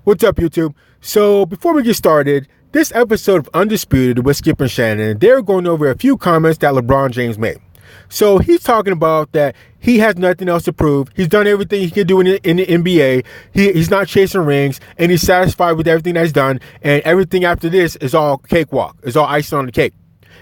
What's up, YouTube? So, before we get started, this episode of Undisputed with Skip and Shannon, they're going over a few comments that LeBron James made. So, he's talking about that he has nothing else to prove. He's done everything he can do in the NBA. He's not chasing rings, and he's satisfied with everything that he's done, and everything after this is all cakewalk. It's all icing on the cake.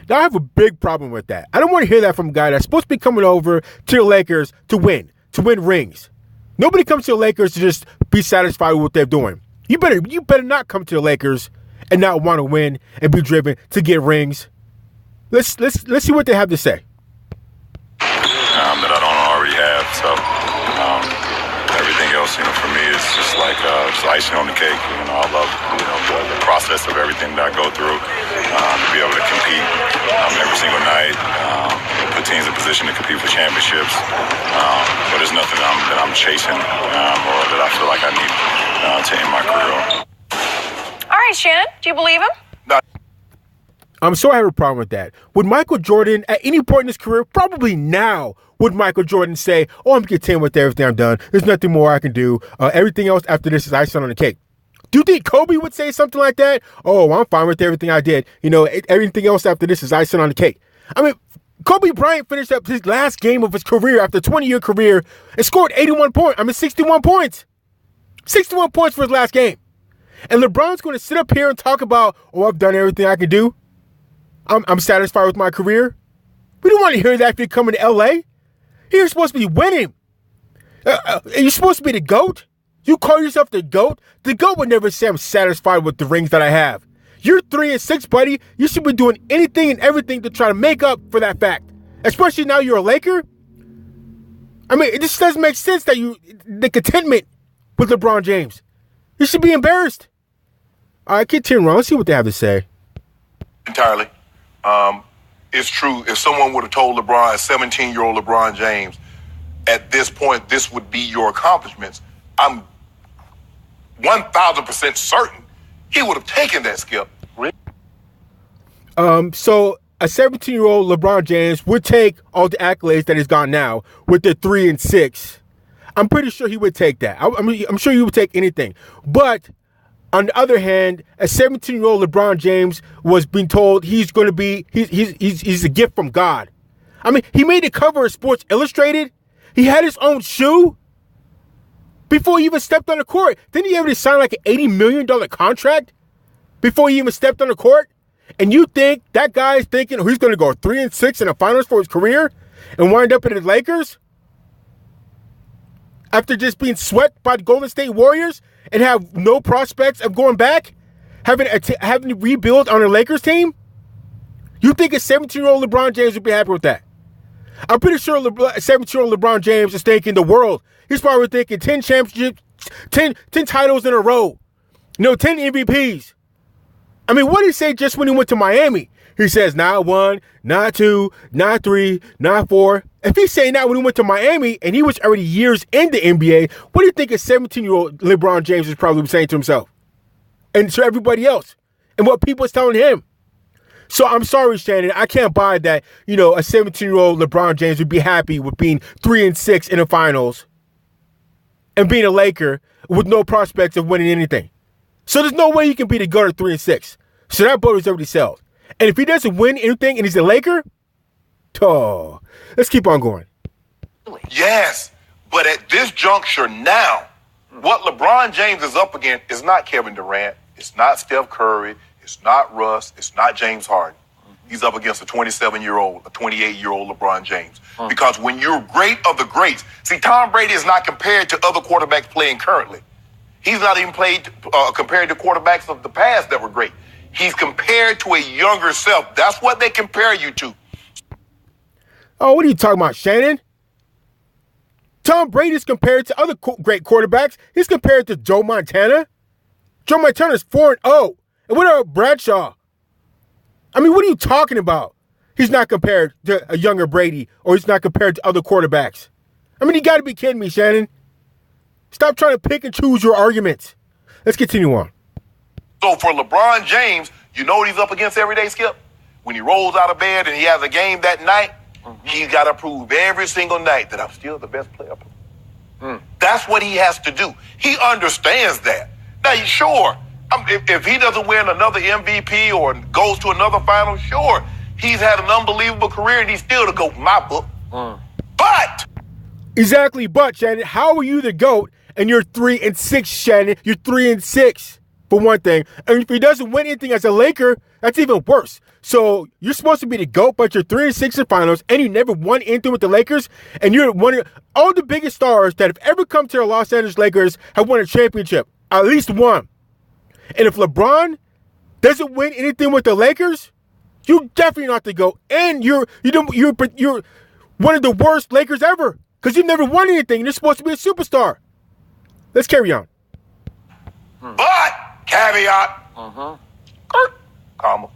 Now, I have a big problem with that. I don't want to hear that from a guy that's supposed to be coming over to the Lakers to win rings. Nobody comes to the Lakers to just be satisfied with what they're doing. You better not come to the Lakers and not want to win and be driven to get rings. Let's see what they have to say. That I don't already have. So everything else, for me, is just like just icing on the cake. I love the process of everything that I go through to be able to compete every single night, put teams in position to compete for championships. But there's nothing that I'm chasing or that I feel like I need to end my career on. All right, Shannon, do you believe him? So I have a problem with that. Would Michael Jordan, at any point in his career, probably now, would Michael Jordan say, I'm content with everything I've done. There's nothing more I can do. Everything else after this is icing on the cake. Do you think Kobe would say something like that? I'm fine with everything I did. Everything else after this is icing on the cake. I mean, Kobe Bryant finished up his last game of his career after a 20-year career and scored 61 points. 61 points for his last game. And LeBron's going to sit up here and talk about, I've done everything I can do. I'm satisfied with my career. We don't want to hear that if you're coming to L.A. You're supposed to be winning. You're supposed to be the GOAT. You call yourself the GOAT? The GOAT would never say I'm satisfied with the rings that I have. You're 3-6, buddy. You should be doing anything and everything to try to make up for that fact. Especially now you're a Laker. I mean, it just doesn't make sense that the contentment with LeBron James. You should be embarrassed. All right, continue on. Let's see what they have to say. Entirely. It's true. If someone would have told LeBron, a 17-year-old LeBron James, at this point, this would be your accomplishments, I'm 1,000% certain he would have taken that, Skip. So a 17-year-old LeBron James would take all the accolades that he's got now with the 3-6. I'm pretty sure he would take that. I'm sure he would take anything. But on the other hand, a 17-year-old LeBron James was being told he's going to be, he's a gift from God. I mean, he made the cover of Sports Illustrated. He had his own shoe before he even stepped on the court. Didn't he ever sign like an $80 million contract before he even stepped on the court? And you think that guy is thinking he's going to go 3-6 in the finals for his career and wind up in the Lakers after just being swept by the Golden State Warriors and have no prospects of going back, having to rebuild on a Lakers team? You think a 17-year-old LeBron James would be happy with that? I'm pretty sure a 17-year-old LeBron James is thinking the world. He's probably thinking 10 championships, 10 titles in a row, 10 MVPs. I mean, what did he say just when he went to Miami? He says, not 1, not 2, not 3, not 4. If he's saying that when he went to Miami and he was already years in the NBA, what do you think a 17-year-old LeBron James is probably saying to himself and to everybody else and what people is telling him? So I'm sorry, Shannon. I can't buy that, a 17-year-old LeBron James would be happy with being 3-6 in the finals and being a Laker with no prospects of winning anything. So there's no way you can be the GOAT at 3-6. So that boat is already sold. And if he doesn't win anything and he's a Laker, let's keep on going. Yes, but at this juncture now, what LeBron James is up against is not Kevin Durant, it's not Steph Curry, it's not Russ, it's not James Harden. He's up against a 27-year-old, a 28-year-old LeBron James. Because when you're great of the greats, see, Tom Brady is not compared to other quarterbacks playing currently. He's not even compared to quarterbacks of the past that were great. He's compared to a younger self. That's what they compare you to. Oh, what are you talking about, Shannon? Tom Brady's compared to other great quarterbacks. He's compared to Joe Montana. Joe Montana's 4-0. And what about Bradshaw? I mean, what are you talking about? He's not compared to a younger Brady, or he's not compared to other quarterbacks. I mean, you got to be kidding me, Shannon. Stop trying to pick and choose your arguments. Let's continue on. So for LeBron James, you know what he's up against every day, Skip? When he rolls out of bed and he has a game that night, he's got to prove every single night that I'm still the best player. That's what he has to do. He understands that. Now, sure, if he doesn't win another MVP or goes to another final, sure, he's had an unbelievable career and he's still the GOAT in my book. But exactly, but Shannon, how are you the GOAT and you're 3-6, Shannon? You're 3-6 for one thing, and if he doesn't win anything as a Laker, that's even worse. So you're supposed to be the GOAT, but you're 3-6 in finals, and you never won anything with the Lakers, and you're one of all the biggest stars that have ever come to the Los Angeles Lakers have won a championship, at least one. And if LeBron doesn't win anything with the Lakers, you're definitely not the GOAT, and you're one of the worst Lakers ever because you've never won anything. And you're supposed to be a superstar. Let's carry on. But caveat, comma,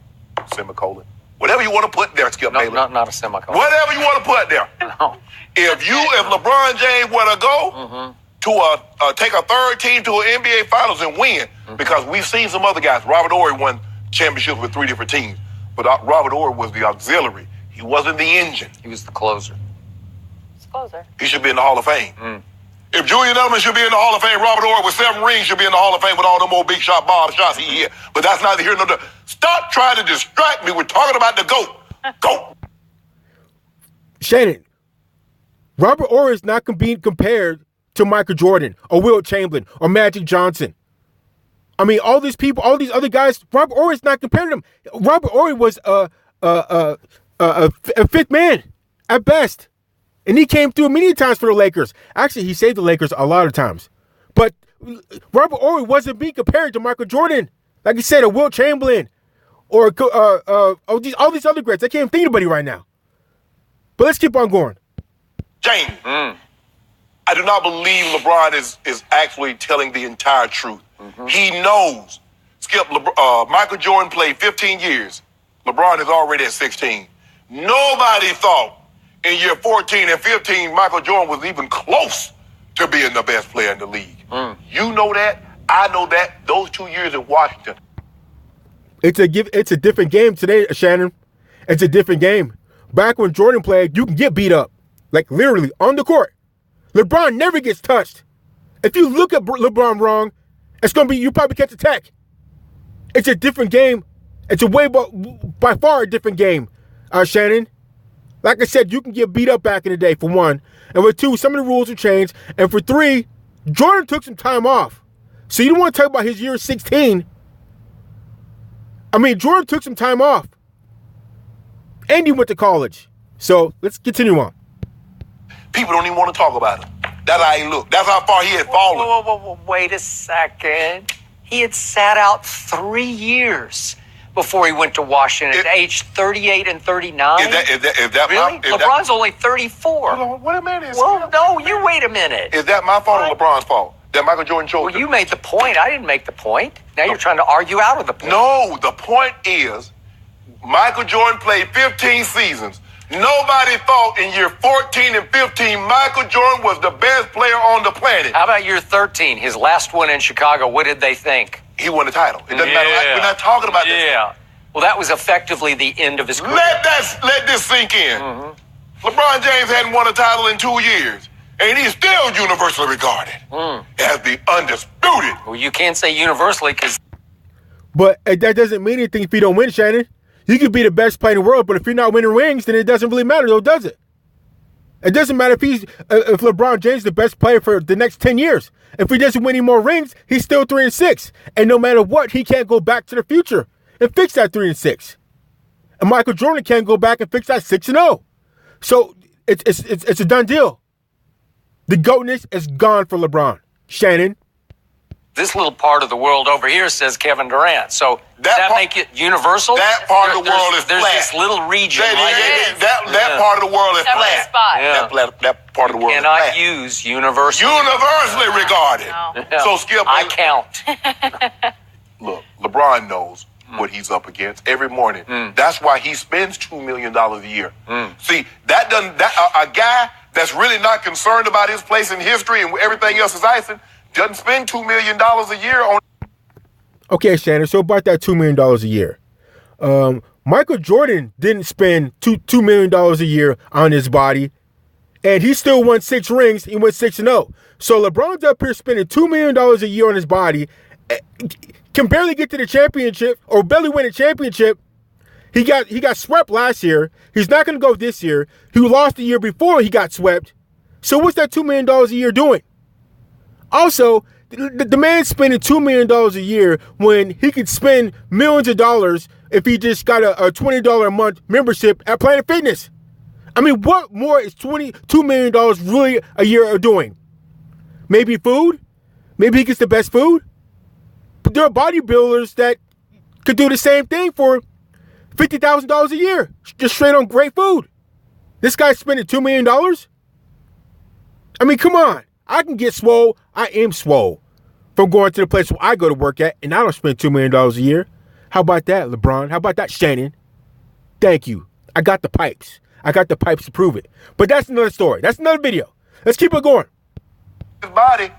semicolon, whatever you want to put there, Skip Bayless. Not a semicolon. Whatever you want to put there. No. If LeBron James were to go to take a third team to an NBA Finals and win, because we've seen some other guys. Robert Horry won championships with 3 different teams, but Robert Horry was the auxiliary. He wasn't the engine. He was the closer. He should be in the Hall of Fame. If Julian Edelman should be in the Hall of Fame, Robert Horry with 7 rings should be in the Hall of Fame with all them old big shot bomb shots he hit. But that's neither here nor there. Stop trying to distract me. We're talking about the GOAT. GOAT. Shannon, Robert Horry is not being compared to Michael Jordan or Wilt Chamberlain or Magic Johnson. I mean, all these people, all these other guys, Robert Horry is not compared to them. Robert Horry was a fifth man at best. And he came through many times for the Lakers. Actually, he saved the Lakers a lot of times. But Robert Horry wasn't being compared to Michael Jordan. Like you said, or Wilt Chamberlain. Or all these other greats. I can't even think of anybody right now. But let's keep on going. James, I do not believe LeBron is actually telling the entire truth. He knows. Skip, Michael Jordan played 15 years. LeBron is already at 16. Nobody thought in year 14 and 15, Michael Jordan was even close to being the best player in the league. You know that. I know that. Those 2 years in Washington. It's a different game today, Shannon. It's a different game. Back when Jordan played, you can get beat up. Like literally on the court. LeBron never gets touched. If you look at LeBron wrong, it's going to be, you probably catch a tech. It's a different game. It's by far a different game, Shannon. Like I said, you can get beat up back in the day, for one. And for 2, some of the rules have changed. And for 3, Jordan took some time off. So you don't want to talk about his year 16. I mean, Jordan took some time off. And he went to college. So let's continue on. People don't even want to talk about him. That's how he looked. That's how far he had fallen. Whoa, wait a second. He had sat out 3 years before he went to Washington at age 38 and 39. Is that really? LeBron's only 34. Hold on, wait a minute. Well, no, you wait a minute. Is that my fault or LeBron's fault? That Michael Jordan chose? Well, you made the point. I didn't make the point. Now you're trying to argue out of the point. No, the point is Michael Jordan played 15 seasons. Nobody thought in year 14 and 15 Michael Jordan was the best player on the planet. How about year 13, his last one in Chicago? What did they think? He won the title. It doesn't matter. We're not talking about this. Yeah. Well, that was effectively the end of his career. Let this sink in. LeBron James hadn't won a title in 2 years, and he's still universally regarded as the undisputed. Well, you can't say universally because... But that doesn't mean anything if you don't win, Shannon. You could be the best player in the world, but if you're not winning rings, then it doesn't really matter, though, does it? It doesn't matter if LeBron James is the best player for the next 10 years. If he doesn't win any more rings, he's still 3-6. And no matter what, he can't go back to the future and fix that 3-6. And Michael Jordan can't go back and fix that 6-0. So it's a done deal. The GOATness is gone for LeBron. Shannon. This little part of the world over here says Kevin Durant. So does that make it universal? That part of the world is flat. There's this little region. That part of the world is flat. That part of the world is flat. Cannot use universal. Universally regarded. No. So, Skip, I count. Look, LeBron knows what he's up against every morning. That's why he spends $2 million a year. See, a guy that's really not concerned about his place in history and everything else is icing doesn't spend $2 million a year on. Okay, Shannon, so about that $2 million a year. Michael Jordan didn't spend $2 million a year on his body, and he still won 6 rings. He went 6-0. So LeBron's up here spending $2 million a year on his body, can barely get to the championship or barely win a championship. He got swept last year. He's not going to go this year. He lost the year before he got swept. So what's that $2 million a year doing? Also, the man's spending $2 million a year when he could spend millions of dollars if he just got a $20 a month membership at Planet Fitness. I mean, what more is $22 million really a year doing? Maybe food? Maybe he gets the best food? But there are bodybuilders that could do the same thing for $50,000 a year, just straight on great food. This guy's spending $2 million? I mean, come on. I can get swole. I am swole from going to the place where I go to work at, and I don't spend $2 million a year. How about that, LeBron? How about that, Shannon? Thank you. I got the pipes. I got the pipes to prove it. But that's another story. That's another video. Let's keep it going. His body,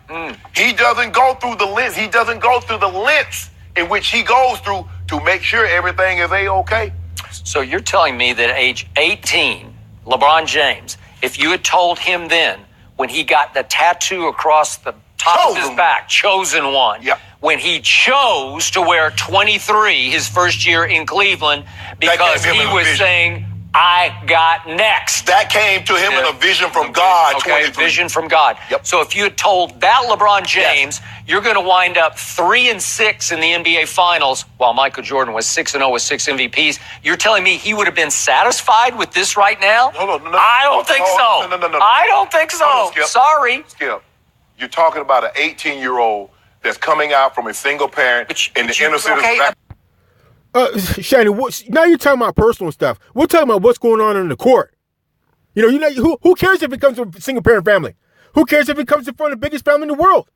he doesn't go through the lengths. He doesn't go through the lengths in which he goes through to make sure everything is A-okay. So you're telling me that at age 18, LeBron James, if you had told him then, when he got the tattoo across the top of his back, chosen one, Yep. when he chose to wear 23 his first year in Cleveland because gave him he a was vision. saying, I got next. That came to him in a vision from God. Okay, 23. vision from God. Yep. So if you had told that LeBron James, you're going to wind up 3-6 in the NBA Finals, while Michael Jordan was 6-0 with 6 MVPs, you're telling me he would have been satisfied with this right now? No. I don't think so. No. I don't think so. Hold on, Skip. Sorry. Skip, you're talking about an 18-year-old that's coming out from a single parent in the inner city. Okay. Shannon, now you're talking about personal stuff. We're talking about what's going on in the court. You know, who cares if it comes from a single parent family? Who cares if it comes from the biggest family in the world?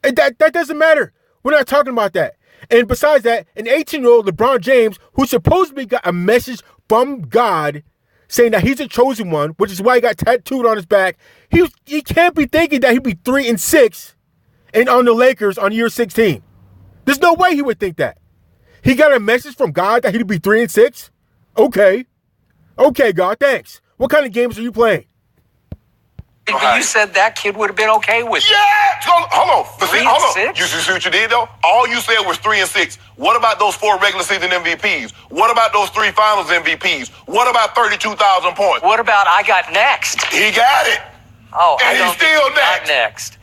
That doesn't matter. We're not talking about that. And besides that, an 18-year-old LeBron James, who supposedly got a message from God saying that he's a chosen one, which is why he got tattooed on his back, he can't be thinking that he'd be 3-6 and on the Lakers on year 16. There's no way he would think that. He got a message from God that he'd be 3-6? Okay, God, thanks. What kind of games are you playing? You said that kid would have been okay with it. Yeah! Hold on. But see, 3 and hold on. 6? You see what you did, though? All you said was 3-6. What about those 4 regular season MVPs? What about those 3 finals MVPs? What about 32,000 points? What about I got next? He got it. Oh, And I he's don't still think he got next. next.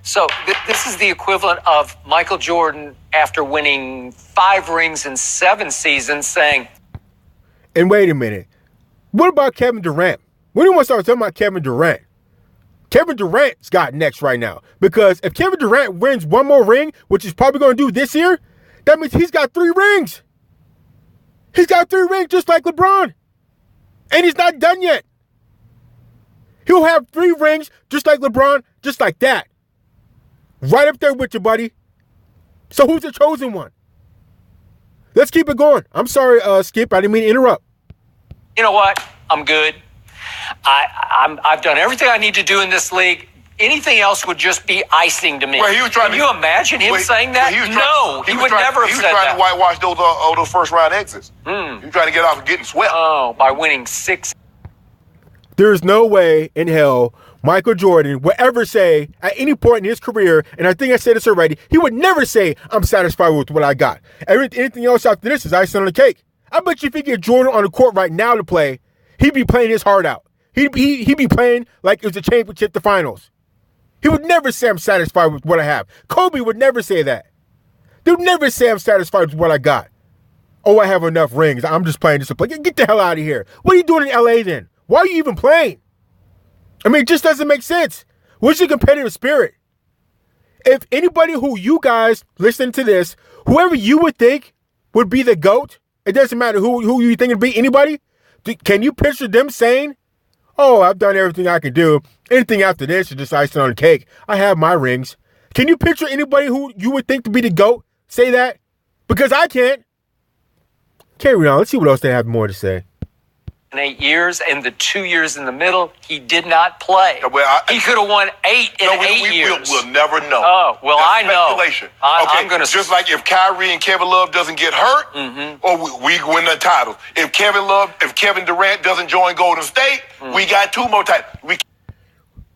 So this is the equivalent of Michael Jordan after winning 5 rings in 7 seasons saying, And wait a minute. What about Kevin Durant? We don't want to start talking about Kevin Durant. Kevin Durant's got next right now. Because if Kevin Durant wins one more ring, which he's probably going to do this year, that means he's got 3 rings. He's got 3 rings just like LeBron. And he's not done yet. He'll have 3 rings just like LeBron, just like that. Right up there with you, buddy. So who's the chosen one? Let's keep it going. I'm sorry, Skip. I didn't mean to interrupt. you know what? I'm good. I've done everything I need to do in this league. Anything else would just be icing to me. Well, he was trying Can to- you imagine him saying that? He would never have He was said trying that. to whitewash those first round exits. He was trying to get off of getting swept. Oh, by winning 6. There's no way in hell Michael Jordan would ever say at any point in his career, and I think I said this already, he would never say, I'm satisfied with what I got. Anything else after this is icing on the cake. I bet you if he get Jordan on the court right now to play, he'd be playing his heart out. He'd be playing like it was a championship, the finals. He would never say, I'm satisfied with what I have. Kobe would never say that. They would never say, I'm satisfied with what I got. Oh, I have enough rings. I'm just playing just to play. Get the hell out of here. What are you doing in LA then? Why are you even playing? I mean, it just doesn't make sense. What's your competitive spirit? If anybody who you guys listen to this, whoever you would think would be the GOAT, it doesn't matter who you think would be, anybody, can you picture them saying, oh, I've done everything I can do. Anything after this is just icing on the cake. I have my rings. Can you picture anybody who you would think to be the GOAT say that? Because I can't. Carry on. Let's see what else they have more to say. In 8 years, and the 2 years in the middle, he did not play. Well, he could have won 8 in 8 years. We'll never know. Oh, well, That's I know. speculation. I'm going to just like if Kyrie and Kevin Love doesn't get hurt, or we win the title. If Kevin Durant doesn't join Golden State, we got 2 more titles.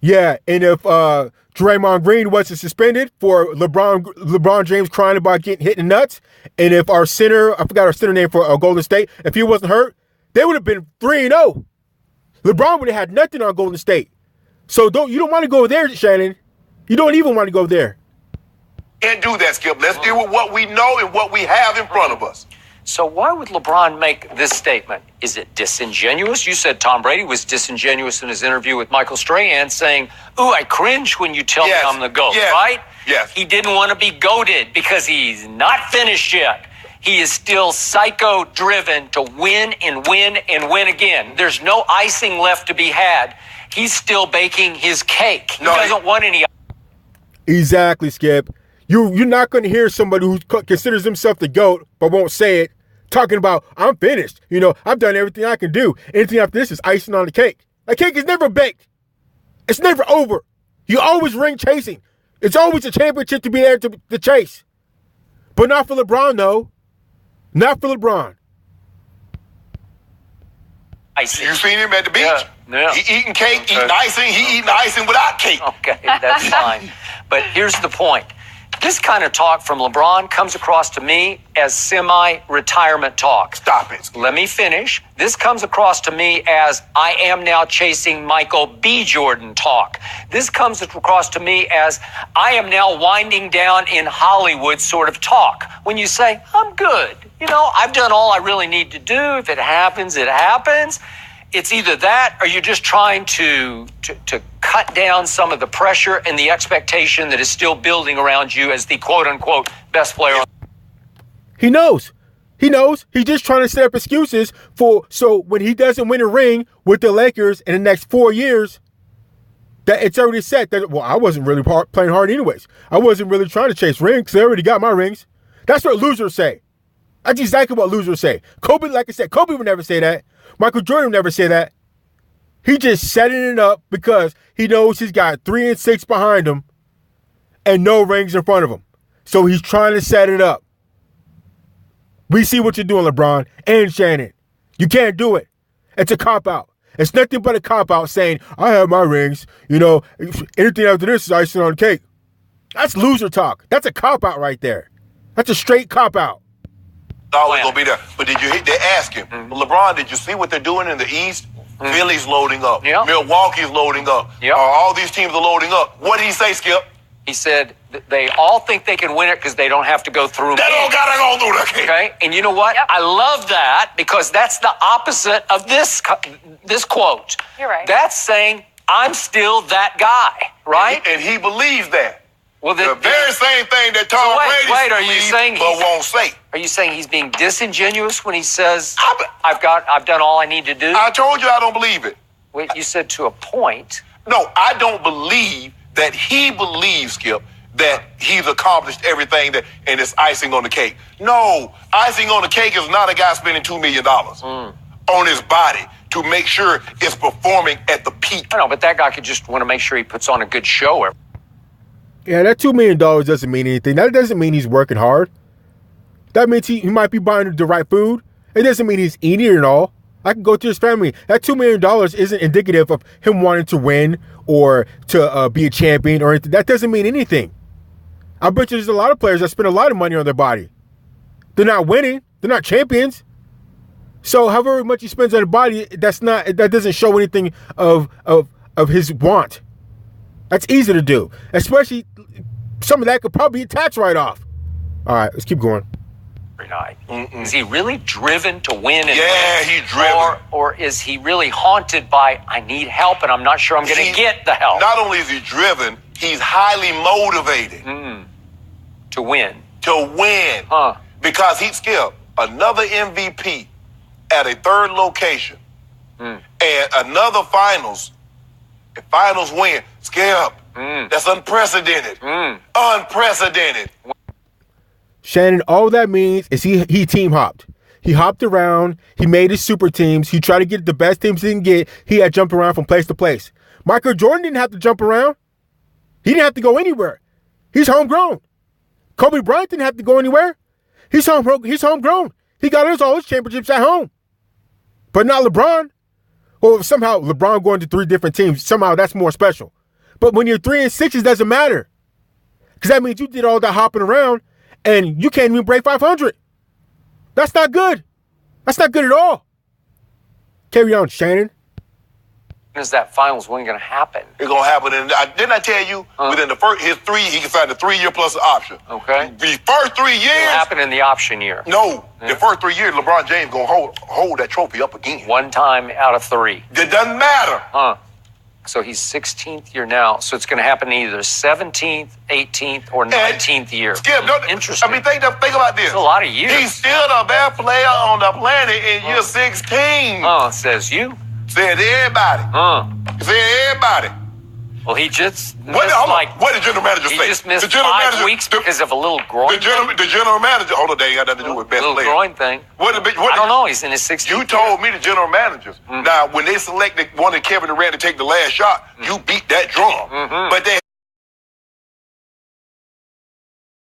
Yeah, and if Draymond Green wasn't suspended for LeBron James crying about getting hit in the nuts, and if our center, I forgot our center name for Golden State, if he wasn't hurt, they would have been 3-0. LeBron would have had nothing on Golden State. So you don't want to go there, Shannon. You don't even want to go there. Can't do that, Skip. Let's deal with what we know and what we have in front of us. So why would LeBron make this statement? Is it disingenuous? You said Tom Brady was disingenuous in his interview with Michael Strahan, saying, ooh, I cringe when you tell me I'm the GOAT, right? Yes. He didn't want to be goated because he's not finished yet. He is still psycho-driven to win and win and win again. There's no icing left to be had. He's still baking his cake. He doesn't want any. Exactly, Skip. You're not going to hear somebody who considers himself the GOAT but won't say it talking about, I'm finished. I've done everything I can do. Anything after this is icing on the cake. The cake is never baked. It's never over. You always ring chasing. It's always a championship to be there to chase. But not for LeBron, though. Not for LeBron. Icing. You seen him at the beach? Yeah. He eating cake, eating icing. He eating icing without cake. Okay, that's fine. But here's the point. This kind of talk from LeBron comes across to me as semi-retirement talk. Stop it. Let me finish. This comes across to me as I am now chasing Michael B. Jordan talk. This comes across to me as I am now winding down in Hollywood sort of talk. When you say, I'm good. I've done all I really need to do. If it happens, it happens. It's either that or you're just trying to cut down some of the pressure and the expectation that is still building around you as the quote-unquote best player. He knows. He's just trying to set up excuses so when he doesn't win a ring with the Lakers in the next 4 years, that it's already set that, I wasn't really playing hard anyways. I wasn't really trying to chase rings because I already got my rings. That's what losers say. That's exactly what losers say. Kobe, like I said, Kobe would never say that. Michael Jordan would never say that. He just setting it up because he knows he's got 3 and 6 behind him and no rings in front of him. So he's trying to set it up. We see what you're doing, LeBron and Shannon. You can't do it. It's a cop-out. It's nothing but a cop-out saying, I have my rings. Anything after this is icing on the cake. That's loser talk. That's a cop-out right there. That's a straight cop-out. Always gonna be there. But they ask him, LeBron, did you see what they're doing in the East? Philly's loading up. Yep. Milwaukee's loading up. Yep. All these teams are loading up. What did he say, Skip? He said they all think they can win it because they don't have to go through They me. don't gotta go through that. Okay, and you know what? Yep. I love that because that's the opposite of this quote. You're right. That's saying I'm still that guy, right? And he believes that. Well, The very same thing that Tom Brady are you believes, saying but won't say. Are you saying he's being disingenuous when he says I- I've done all I need to do? I told you I don't believe it. Wait, you said to a point. No, I don't believe that he believes, Skip, that he's accomplished everything and it's icing on the cake. No, icing on the cake is not a guy spending $2 million on his body to make sure it's performing at the peak. I know, but that guy could just want to make sure he puts on a good show. Yeah, that $2 million doesn't mean anything. That doesn't mean he's working hard. That means he might be buying the right food. It doesn't mean he's eating it all. I can go to his family. That $2 million isn't indicative of him wanting to win or to be a champion or anything. That doesn't mean anything. I bet you there's a lot of players that spend a lot of money on their body. They're not winning. They're not champions. So however much he spends on his body, that doesn't show anything of his want. That's easy to do. Especially some of that could probably be a tax write-off. All right, let's keep going. Every night. Is he really driven to win? Yeah, he's driven. Or is he really haunted by, I need help and I'm not sure I'm going to get the help? Not only is he driven, he's highly motivated To win. to win. Because he'd skip another MVP at a third location and another finals win. Skip. That's unprecedented. Unprecedented. Shannon, all that means is he team hopped. He hopped around. He made his super teams. He tried to get the best teams he can get. He had jumped around from place to place. Michael Jordan didn't have to jump around. He didn't have to go anywhere. He's homegrown. Kobe Bryant didn't have to go anywhere. He's homegrown. He got all his championships at home. But not LeBron. Or somehow LeBron going to 3 different teams, somehow that's more special. But when you're 3-6, it doesn't matter. Because that means you did all that hopping around and you can't even break 500. That's not good. That's not good at all. Carry on, Shannon. When is that finals win going to happen? It's going to happen. Didn't I tell you, within the first, he can sign the 3-year plus an option. Okay. The first 3 years. It'll happen in the option year. No. The first 3 years, LeBron James going to hold that trophy up again. One time out of 3. It doesn't matter. So he's 16th year now. So it's going to happen either 17th, 18th, or 19th year. Skip, interesting. I mean, think about this. It's a lot of years. He's still the best player on the planet in year 16. Says you. Said everybody. Said everybody. Well, he just what did general manager say? He just missed 5 weeks because of a little groin. The general manager. Hold on, they ain't got nothing to do with best player. Little groin thing. I don't know. He's in his 60s. You told me the general managers. Now, when they wanted Kevin Durant to take the last shot, you beat that drum. But they